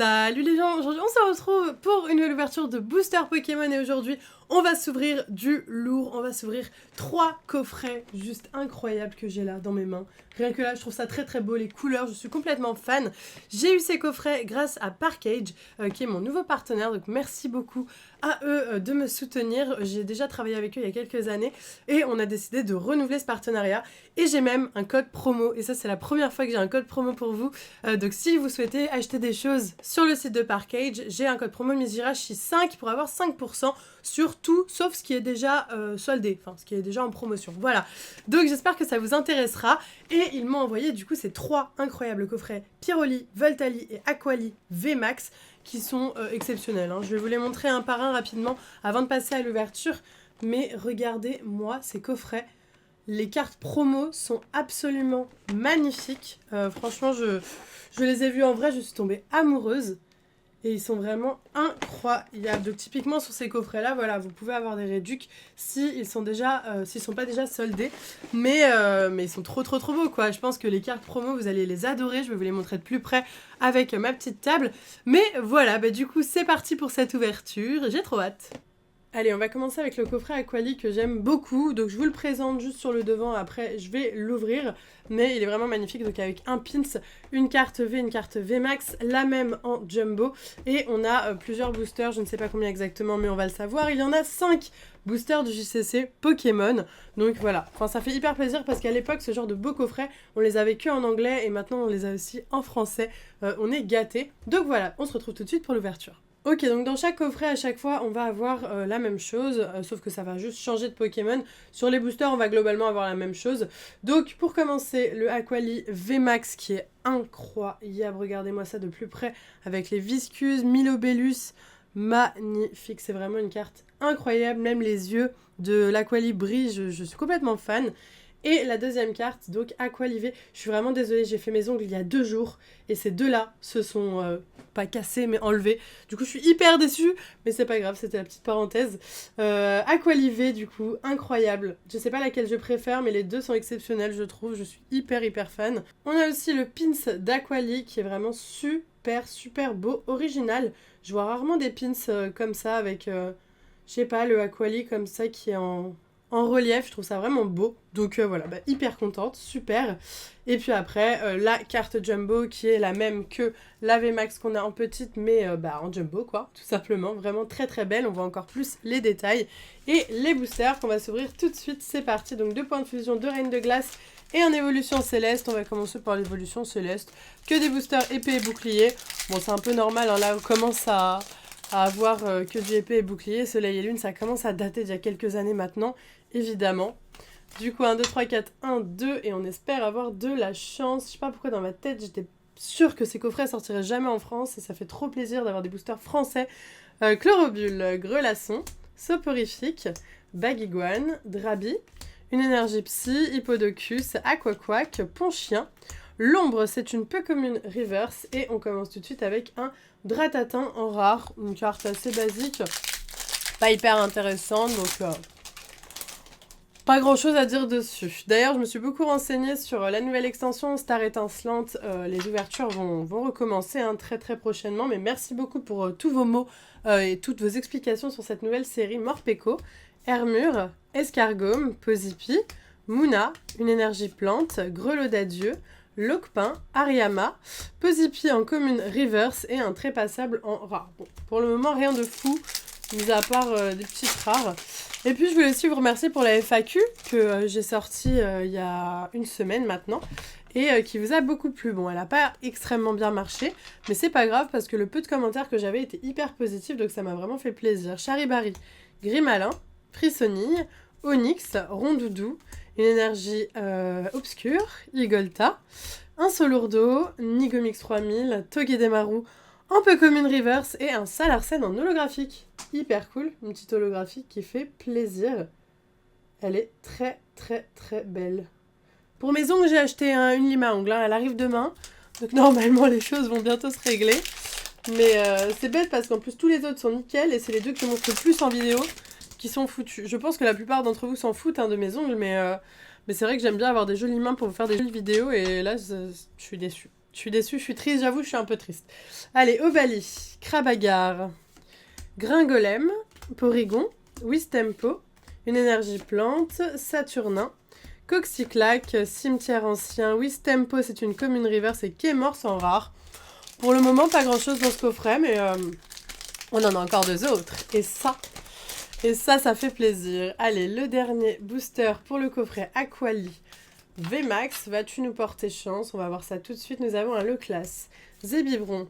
Salut les gens, aujourd'hui on se retrouve pour une nouvelle ouverture de Booster Pokémon et aujourd'hui on va s'ouvrir du lourd, on va s'ouvrir 3 coffrets juste incroyables que j'ai là dans mes mains. Rien que là je trouve ça très très beau, les couleurs, je suis complètement fan. J'ai eu ces coffrets grâce à Parkage qui est mon nouveau partenaire, donc merci beaucoup à eux de me soutenir. J'ai déjà travaillé avec eux il y a quelques années et on a décidé de renouveler ce partenariat et j'ai même un code promo et ça c'est la première fois que j'ai un code promo pour vous. Donc si vous souhaitez acheter des choses sur le site de Parkage, j'ai un code promo Mizirachi5 pour avoir 5% sur tout sauf ce qui est déjà soldé, enfin ce qui est déjà en promotion. Voilà, donc j'espère que ça vous intéressera et ils m'ont envoyé du coup ces 3 incroyables coffrets Pyroli, Voltali et Aquali VMAX qui sont exceptionnels. Je vais vous les montrer un par un rapidement avant de passer à l'ouverture, mais regardez-moi ces coffrets. Les cartes promo sont absolument magnifiques. Franchement, je les ai vus en vrai, je suis tombée amoureuse. Et ils sont vraiment incroyables. Donc typiquement sur ces coffrets-là, voilà, vous pouvez avoir des réducs s'ils sont pas déjà soldés. Mais ils sont trop beaux quoi. Je pense que les cartes promo, vous allez les adorer. Je vais vous les montrer de plus près avec ma petite table. Mais voilà, du coup c'est parti pour cette ouverture. J'ai trop hâte. Allez, on va commencer avec le coffret Aquali que j'aime beaucoup. Donc je vous le présente juste sur le devant, après je vais l'ouvrir. Mais il est vraiment magnifique, donc avec un pins, une carte V, une carte VMAX, la même en jumbo. Et on a plusieurs boosters, je ne sais pas combien exactement, mais on va le savoir. Il y en a 5 boosters du JCC Pokémon. Donc voilà, enfin ça fait hyper plaisir parce qu'à l'époque, ce genre de beaux coffrets, on les avait que en anglais et maintenant on les a aussi en français. On est gâtés. Donc voilà, on se retrouve tout de suite pour l'ouverture. Ok, donc dans chaque coffret, à chaque fois, on va avoir la même chose, sauf que ça va juste changer de Pokémon. Sur les boosters, on va globalement avoir la même chose. Donc, pour commencer, le Aquali VMAX qui est incroyable. Regardez-moi ça de plus près, avec les Viscuses, Milobellus, magnifique. C'est vraiment une carte incroyable, même les yeux de l'Aquali brillent, je suis complètement fan. Et la deuxième carte, donc Aqualivé. Je suis vraiment désolée, j'ai fait mes ongles il y a 2 jours et ces deux-là se sont pas cassés mais enlevés. Du coup, je suis hyper déçue, mais c'est pas grave, c'était la petite parenthèse. Aqualivé, du coup, incroyable. Je sais pas laquelle je préfère, mais les deux sont exceptionnels, je trouve. Je suis hyper fan. On a aussi le pins d'Aquali qui est vraiment super beau, original. Je vois rarement des pins comme ça avec, je sais pas, le Aquali comme ça qui est en relief, je trouve ça vraiment beau. Donc voilà, hyper contente, super. Et puis après, la carte jumbo qui est la même que la VMAX qu'on a en petite, mais en jumbo quoi, tout simplement. Vraiment très belle, on voit encore plus les détails. Et les boosters qu'on va s'ouvrir tout de suite, c'est parti. Donc 2 points de fusion, 2 reines de glace et un évolution céleste. On va commencer par l'évolution céleste. Que des boosters épée et bouclier. Bon, c'est un peu normal, là on commence à avoir que du épée et bouclier. Soleil et lune, ça commence à dater d'il y a quelques années maintenant, évidemment. Du coup, 1, 2, 3, 4, 1, 2, et on espère avoir de la chance. Je sais pas pourquoi dans ma tête, j'étais sûre que ces coffrets sortiraient jamais en France, et ça fait trop plaisir d'avoir des boosters français. Chlorobule, Grelasson, Soporifique, Baguiguane, Drabi, une énergie psy, Hippodocus, Aquaquack, Ponchien. L'ombre, c'est une peu commune reverse, et on commence tout de suite avec un Dratatin en rare, une carte assez basique, pas hyper intéressante, donc pas grand chose à dire dessus. D'ailleurs, je me suis beaucoup renseignée sur la nouvelle extension Star Étincelante. Les ouvertures vont recommencer très prochainement. Mais merci beaucoup pour tous vos mots et toutes vos explications sur cette nouvelle série. Morpeko, Hermure, Escargome, Posipi, Mouna, une énergie plante, Grelot d'adieu, Locpin, Ariama, Posipi en commune reverse et un trépassable en rare. Bon, pour le moment, rien de fou, mis à part des petites rares. Et puis je voulais aussi vous remercier pour la FAQ que j'ai sortie il y a une semaine maintenant et qui vous a beaucoup plu. Bon, elle n'a pas extrêmement bien marché, mais c'est pas grave parce que le peu de commentaires que j'avais était hyper positif, donc ça m'a vraiment fait plaisir. Charibari, Grimalin, Frissonille, Onyx, Rondoudou, une énergie obscure, Igolta, un Solourdo, Nigomix 3000, Togedemaru, un peu commune reverse et un Salarsen en holographique. Hyper cool, une petite holographique qui fait plaisir. Elle est très belle. Pour mes ongles, j'ai acheté une lime à ongles, elle arrive demain. Donc normalement les choses vont bientôt se régler. Mais c'est bête parce qu'en plus tous les autres sont nickel et c'est les deux que je montre le plus en vidéo qui sont foutus. Je pense que la plupart d'entre vous s'en foutent de mes ongles, mais c'est vrai que j'aime bien avoir des jolies mains pour vous faire des jolies vidéos et là je suis déçue. Je suis déçue, je suis triste, j'avoue, je suis un peu triste. Allez, Ovalie, Krabagar, Gringolem, Porygon, Wistempo, une énergie plante, Saturnin, Coxyclac, Cimetière ancien, Wistempo, c'est une commune reverse et Kémorse en rare. Pour le moment, pas grand chose dans ce coffret, mais on en a encore 2 autres. Et ça fait plaisir. Allez, le dernier booster pour le coffret Aquali VMAX. Vas-tu nous porter chance? On va voir ça tout de suite. Nous avons un Leclass, Zébibron,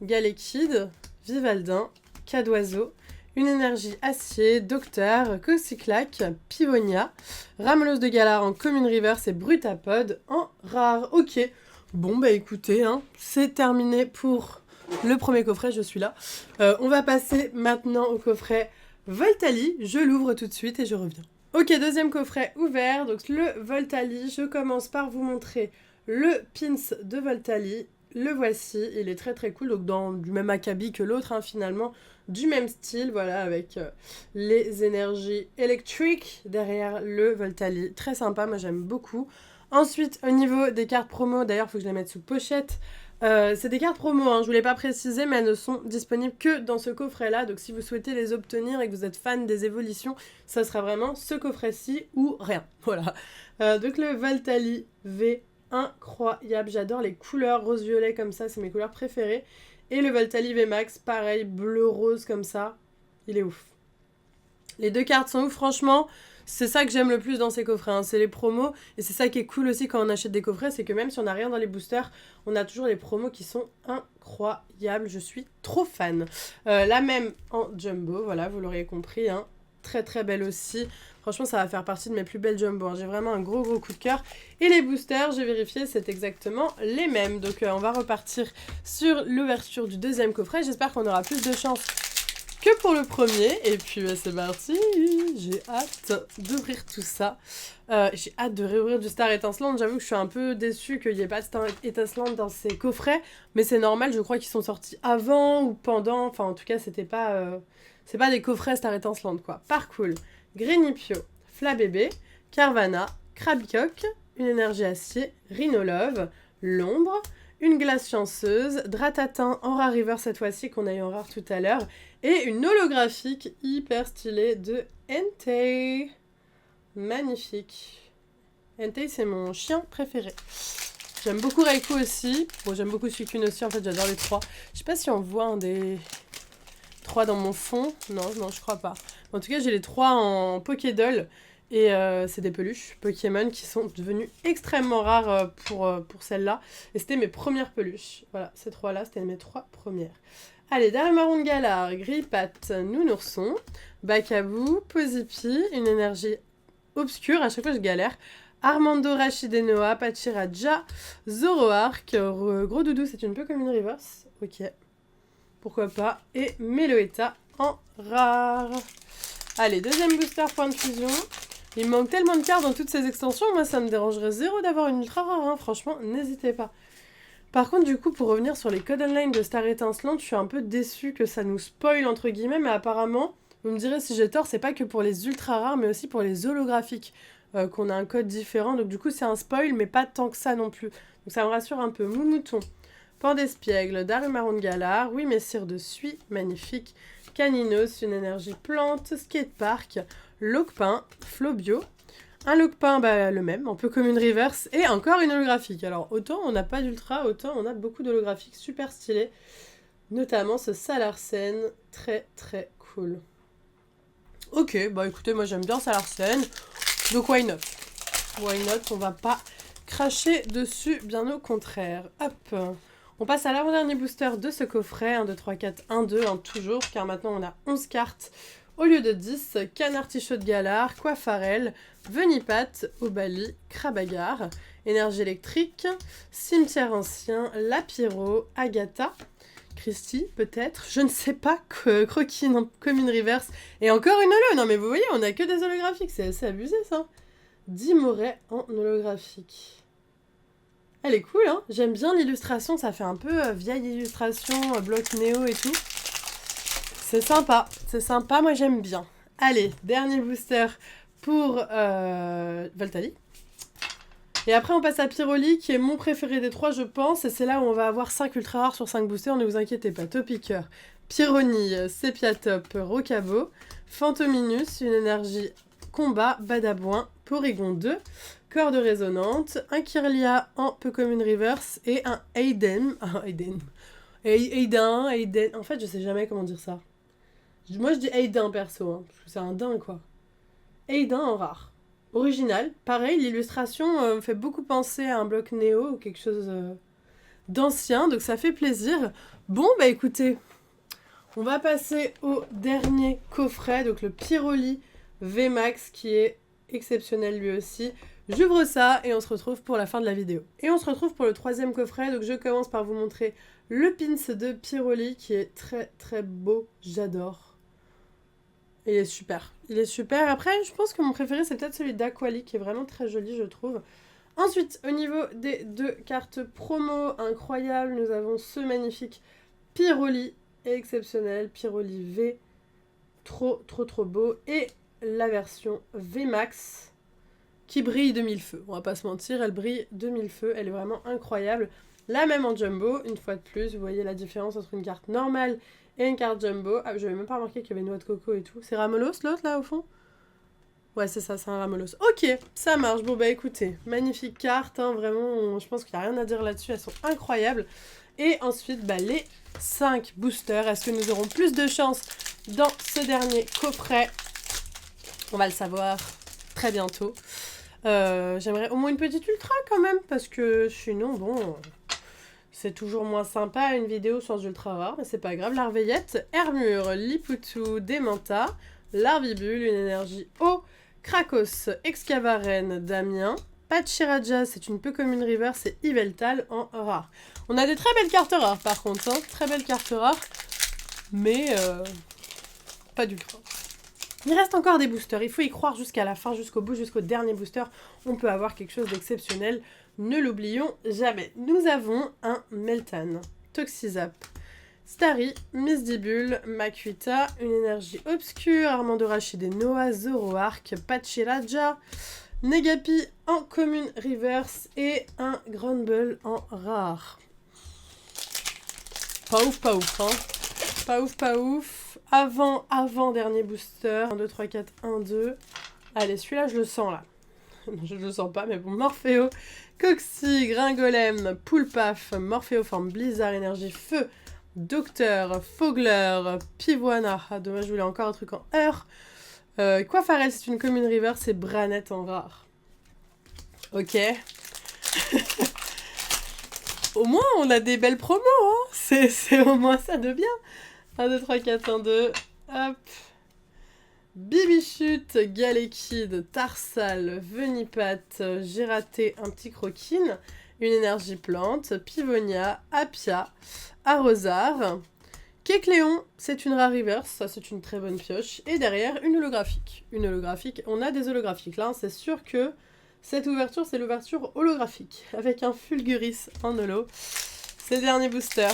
Galekid, Vivaldin, Cadoiseau, une énergie acier, Docteur, Coxyclac, Pivonia, Ramelos de Galar en commune reverse et Brutapod en rare. Ok. Bon, bah écoutez, hein, c'est terminé pour le premier coffret, je suis là. On va passer maintenant au coffret Voltali. Je l'ouvre tout de suite et je reviens. Ok, deuxième coffret ouvert, donc le Voltali. Je commence par vous montrer le pins de Voltali. Le voici, il est très très cool, donc dans du même acabit que l'autre, hein, finalement, du même style, voilà, avec les énergies électriques derrière le Voltali. Très sympa, moi j'aime beaucoup. Ensuite, au niveau des cartes promo, d'ailleurs, il faut que je les mette sous pochette. C'est des cartes promo, hein, je ne vous l'ai pas précisé, mais elles ne sont disponibles que dans ce coffret-là. Donc si vous souhaitez les obtenir et que vous êtes fan des évolutions, ça sera vraiment ce coffret-ci ou rien. Voilà. Donc le Voltali V, incroyable. J'adore les couleurs rose-violet comme ça, c'est mes couleurs préférées. Et le Voltali V Max, pareil, bleu-rose comme ça. Il est ouf. Les 2 cartes sont ouf, franchement. C'est ça que j'aime le plus dans ces coffrets, hein. C'est les promos. Et c'est ça qui est cool aussi quand on achète des coffrets, c'est que même si on n'a rien dans les boosters, on a toujours les promos qui sont incroyables. Je suis trop fan. La même en jumbo, voilà, vous l'auriez compris, hein. Très très belle aussi. Franchement, ça va faire partie de mes plus belles jumbo, hein. J'ai vraiment un gros coup de cœur. Et les boosters, j'ai vérifié, c'est exactement les mêmes. Donc on va repartir sur l'ouverture du deuxième coffret. J'espère qu'on aura plus de chance que pour le premier. Et puis c'est parti. J'ai hâte d'ouvrir tout ça. J'ai hâte de réouvrir du Star Étincelante. J'avoue que je suis un peu déçue qu'il n'y ait pas de Star Étincelante dans ces coffrets. Mais c'est normal, je crois qu'ils sont sortis avant ou pendant. Enfin, en tout cas, c'est pas des coffrets Star Étincelante, quoi. Parcool, Grenipio, Flabébé, Carvana, Krabicoque, une énergie acier, Rhinolove, L'ombre, une glace chanceuse, Dratatin en rare river cette fois-ci qu'on a eu en rare tout à l'heure, et une holographique hyper stylée de Entei. Magnifique. Entei, c'est mon chien préféré. J'aime beaucoup Raikou aussi. Bon, j'aime beaucoup Suicune aussi, en fait, j'adore les 3. Je sais pas si on voit un des 3 dans mon fond. Non, je crois pas. En tout cas, j'ai les 3 en Pokédoll. Et c'est des peluches Pokémon qui sont devenues extrêmement rares pour celle-là. Et c'était mes premières peluches. Voilà, ces 3-là, c'était mes 3 premières. Allez, Darumarion de Galar, Grippat, Nounourson, Bakabou, Pozipi, une énergie obscure, à chaque fois je galère. Armando, Rachidenoa, Pachiraja, Zoroark, Gros Doudou, c'est une peu comme une reverse. Ok, pourquoi pas. Et Meloetta en rare. Allez, deuxième booster point de fusion. Il me manque tellement de cartes dans toutes ces extensions, moi ça me dérangerait zéro d'avoir une ultra rare, hein. Franchement, n'hésitez pas. Par contre, du coup, pour revenir sur les codes online de Star Étincelante, je suis un peu déçue que ça nous spoil, entre guillemets, mais apparemment, vous me direz si j'ai tort, c'est pas que pour les ultra rares, mais aussi pour les holographiques, qu'on a un code différent. Donc du coup, c'est un spoil, mais pas tant que ça non plus. Donc ça me rassure un peu. Moumouton, Pandespiègle, Darumarion de Galar, oui, Messire de Suie, magnifique, Caninos, une énergie plante, Skatepark, Locpin, Flobio, un Locpin, bah, le même, un peu comme une reverse, et encore une holographique. Alors, autant on n'a pas d'ultra, autant on a beaucoup d'holographiques super stylés, notamment ce Salarsen, très très cool. Ok, bah écoutez, moi j'aime bien Salarsen, donc why not? Why not, on va pas cracher dessus, bien au contraire. Hop, on passe à l'avant-dernier booster de ce coffret, 1, 2, 3, 4, 1, 2, toujours, car maintenant on a 11 cartes au lieu de 10, Canartichaud de Galar, Coiffarel, Venipat, Obali, Krabagar, Énergie électrique, Cimetière ancien, Lapiro, Agatha, Christie, peut-être, je ne sais pas, Croquis, non, Commune Reverse, et encore une holo. Non mais vous voyez, on a que des holographiques, c'est assez abusé ça. 10 Moret en holographique. Elle est cool, hein. J'aime bien l'illustration, ça fait un peu vieille illustration, bloc néo et tout. C'est sympa, moi j'aime bien. Allez, dernier booster pour Voltali. Et après, on passe à Pyroli, qui est mon préféré des 3, je pense. Et c'est là où on va avoir 5 ultra rares sur 5 boosters, ne vous inquiétez pas. Topiqueur, Pyronille, Sépiatop, Rocabo, Fantominus, une énergie combat, Badabouin, Porygon 2, Corde résonante, un Kirlia en peu commune reverse et un Aiden. Aiden. En fait, je sais jamais comment dire ça. Moi, je dis Aiden perso, hein, parce que c'est un din quoi. Aiden en rare. Original. Pareil, l'illustration me fait beaucoup penser à un bloc néo ou quelque chose d'ancien, donc ça fait plaisir. Bon, bah écoutez, on va passer au dernier coffret, donc le Pyroli VMAX qui est exceptionnel lui aussi. J'ouvre ça et on se retrouve pour la fin de la vidéo. Et on se retrouve pour le 3e coffret, donc je commence par vous montrer le pins de Pyroli qui est très très beau, j'adore. Il est super, Après, je pense que mon préféré, c'est peut-être celui d'Aquali, qui est vraiment très joli, je trouve. Ensuite, au niveau des 2 cartes promo incroyables, nous avons ce magnifique Pyroli, exceptionnel, Pyroli V, trop beau, et la version VMAX, qui brille de mille feux. On va pas se mentir, elle brille de mille feux, elle est vraiment incroyable. La même en jumbo, une fois de plus, vous voyez la différence entre une carte normale et une carte jumbo. Ah, je n'avais même pas remarqué qu'il y avait noix de coco et tout. C'est Ramolos l'autre là au fond? Ouais, c'est ça, c'est un Ramolos. Ok, ça marche. Bon bah écoutez, magnifique carte, hein, vraiment, je pense qu'il n'y a rien à dire là-dessus, elles sont incroyables. Et ensuite, bah, les 5 boosters. Est-ce que nous aurons plus de chance dans ce dernier coffret? On va le savoir très bientôt. J'aimerais au moins une petite ultra quand même, parce que sinon, bon... C'est toujours moins sympa une vidéo sans ultra rare, mais c'est pas grave. Larveillette, Hermure, Lipoutou, Démenta, Larvibule, une énergie eau, Krakos, Excavaren, Damien, Pachiraja, c'est une peu comme une river, c'est Yveltal en rare. On a des très belles cartes rares par contre, hein, très belles cartes rares, mais pas d'ultra. Il reste encore des boosters, il faut y croire jusqu'à la fin, jusqu'au bout, jusqu'au dernier booster. On peut avoir quelque chose d'exceptionnel, ne l'oublions jamais. Nous avons un Meltan, Toxizap, Starry, Misdibule, Makuita, une énergie obscure, Armando Rachid et Noah, Zoroark, Pachiraja, Negapi en commune reverse et un Grumble en rare. Pas ouf, hein. Pas ouf. Avant dernier booster. 1, 2, 3, 4, 1, 2. Allez, celui-là, je le sens, là. Je le sens pas, mais bon. Morpheo, Coxy, Gringolem, Poulpaf, Morphéoforme, Blizzard, Énergie, Feu, Docteur, Fogler, Pivoine. Ah, dommage, je voulais encore un truc en heure. Quafarel, c'est une commune river, c'est Branette en rare. Ok. Au moins, on a des belles promos, hein. C'est au moins ça de bien. 1, 2, 3, 4, 1, 2. Hop. Bibichute, Galekid, Tarsal, Venipat, Giraté, un petit croquine, une énergie plante, Pivonia, Apia, Arrosard, Kecléon, c'est une rare reverse, ça c'est une très bonne pioche, et derrière une holographique. Une holographique, on a des holographiques là, c'est sûr que cette ouverture c'est l'ouverture holographique, avec un Fulguris en holo. C'est le dernier booster,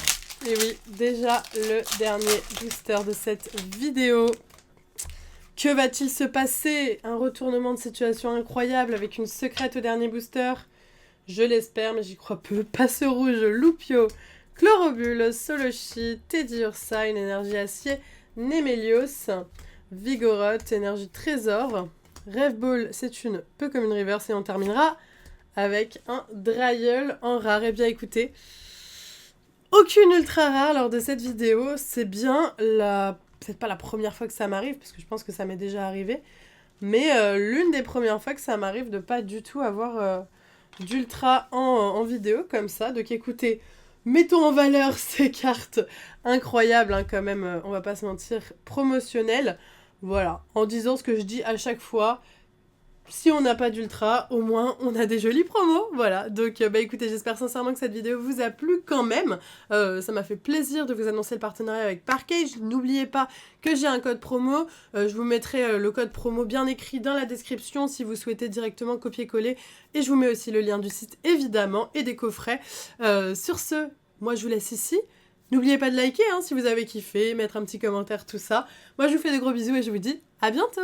et oui, déjà le dernier booster de cette vidéo. Que va-t-il se passer? Un retournement de situation incroyable avec une secrète au dernier booster? Je l'espère, mais j'y crois peu. Passe rouge, Loupio, Chlorobule, Solochi, Teddy Ursa, une énergie acier, Némélios, Vigoroth, énergie trésor, Rêve Ball, c'est une peu comme une reverse, et on terminera avec un Dryel en rare. Et bien écoutez, aucune ultra rare lors de cette vidéo, c'est bien la... Peut-être pas la première fois que ça m'arrive, parce que je pense que ça m'est déjà arrivé, mais l'une des premières fois que ça m'arrive de pas du tout avoir d'ultra en vidéo comme ça. Donc écoutez, mettons en valeur ces cartes incroyables, hein, quand même, on va pas se mentir, promotionnelles. Voilà, en disant ce que je dis à chaque fois. Si on n'a pas d'ultra, au moins on a des jolis promos, voilà. Donc bah écoutez, j'espère sincèrement que cette vidéo vous a plu quand même. Ça m'a fait plaisir de vous annoncer le partenariat avec Parkage. N'oubliez pas que j'ai un code promo. Je vous mettrai le code promo bien écrit dans la description si vous souhaitez directement copier-coller. Et je vous mets aussi le lien du site évidemment et des coffrets. Sur ce, moi je vous laisse ici. N'oubliez pas de liker hein, si vous avez kiffé, mettre un petit commentaire, tout ça. Moi je vous fais de gros bisous et je vous dis à bientôt!